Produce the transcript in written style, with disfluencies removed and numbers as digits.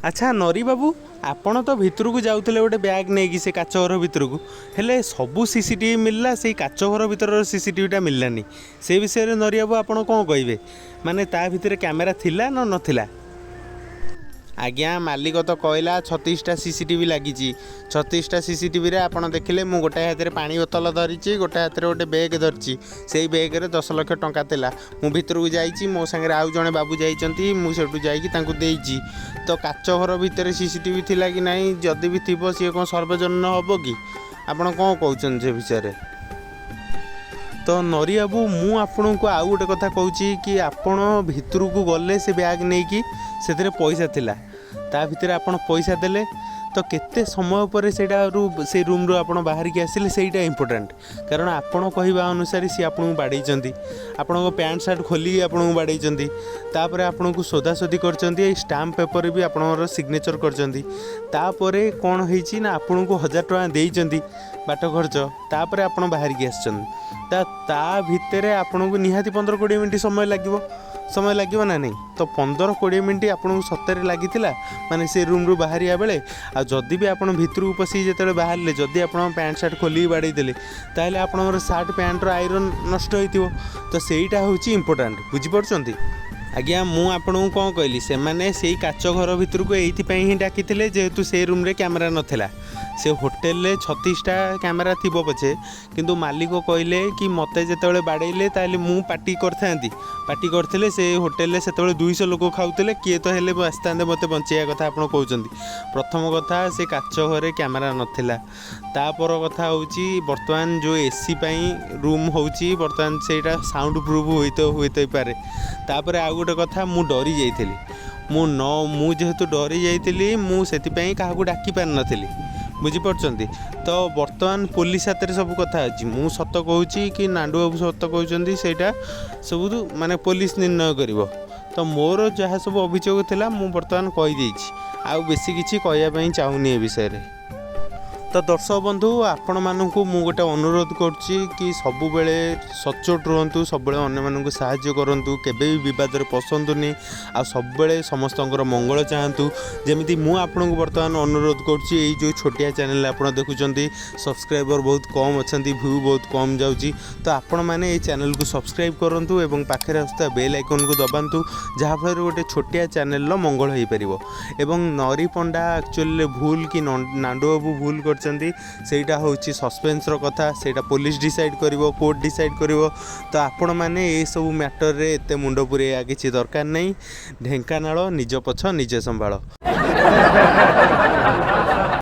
अच्छा नरी बाबू आपण तो भितर को जाऊले गोटे ब्याग नहीं से काच घर भितर को हेले सबू सीसीटीवी मिलला से काच घर भर सीसीटीवीटा मिललानी से विषय में नरी बाबू आप कौन कहे माने ता भितर कैमेरा थिला न नथिला। आज्ञा मालिक तो कहला 36टा सीसीटीवी लगी 36टा सीसीटीवी आपड़ देखिले मु गोटे हाथ में पानी बोतल धरी गोटे हाथ में गोटे बेग धरी से बेग में 10 लाख टंका थिला मु भितर को जाइए मो सागर आउ जड़े बाबू जाइए मुझे जाइए तो काच घर भितर सीसीटीवी थिला कि नहीं जदि भी थी सी कौन सर्वजन हम कि आपड़ कौन कहते से विषय तो नरी बाबू मु आपन को आउ गोटे कथा कहूँ कि आपण भितर को गले से ब्याग नहीं कि से पैसा थिला ता भितर आपन पैसा देले तो केते समय पर से रूम रू आपन बाहर की आसिले सेटा इम्पोर्टेंट कारण आपन कहवा अनुसार सी आपन बाड़े आपण पैंट सार्ट खोली आपन बाड़े तापर आपन को सोधासोधी कर स्टाम्प पेपर भी आपन सिग्नेचर कर कौन होती ना आपन को 1000 टଙ୍କା देइचंदी बाट खर्च तापर आपन बाहर की आसन ता भितर आपन को निहाती 15-20 मिनट समय लगे ना नहीं तो 15-20 मिनट आपको सतरे लगी माने से रूम रू बाहरिया बेले आ जदि भी आप भितर को पशि जो बाहर जदि आप पैंट सार्ट खोल बाड़े ताहले आपणकर सार्ट पैंट आयरन नष्ट हो तो सहीटा हूँ इम्पोर्टाट बुझीपी। आज्ञा मु आपको कौन कहली से मैंने से काच घर भितर को ये ही डाकी जेहेतु से रूम रे कैमेरा नथिला से होटेल 36टा कैमेरा थी पछे किंतु मालिक कहले कि मते जेतेबेले बाड़ेले ताले मु पार्टी करते से होटेल से 200 लोक खाऊले किए तो हेले आसता मत बचाइया कथा आप कहते प्रथम कथा से काच घरे कैमेरा नथिला तापर कथा हूँ बर्तमान जो एसी रूम होची बर्तमान से साउंड प्रूफ होते पारे तापर आउ गोटे कथा मु डरी जाइली मु जेहेतु डरी जाइली मुझे क्या डाकी पार नी बुझीपार तो बर्तमान पुलिस हाथ में सब कथा अच्छी मु सत कहूँ कि नांडू बाबू सत कहते सहीटा सब माने पुलिस निर्णय कर तो मोर जहाँ सब अभियोग था मु बर्तमान कहीदे आउ बेसी किसी कहवाई चाहूनी ए विषय। तो दर्शक बंधु आपण मानक मु गोटे अनुरोध करुच्ची कि सबु बेले सचोट रुहतु सब अन्य मानक साहाय्य करूँ केबे भी विवाद पसंदुनि आ सब बेले समस्त मंगल चाहतु जमी मु आपन को बर्तमान अनुरोध करुच्ची जो छोटिया चैनल आप देखुं सब्सक्राइबर बहुत कम अच्छा व्यू बहुत कम जाऊँगी तो आपण मैंने ये चैनल को सब्सक्राइब करूँ और पाखे आसुवा बेल आइकन को दबातु जहाँफल गोटे छोटिया चैनल मंगल हो पार नरी पंडा एक्चुअली भूल कि नांडू बाबू भूल कर सेटा हूँ सस्पेन्स कथा सेटा पुलिस डिसाइड करिवो कोर्ट डिसाइड करिवो तो आपण मैंने ये सब मैटर रे एते मुंड पुरेया किसी दरकार नहीं ढेंकानाल निज पछ निजे संभाल।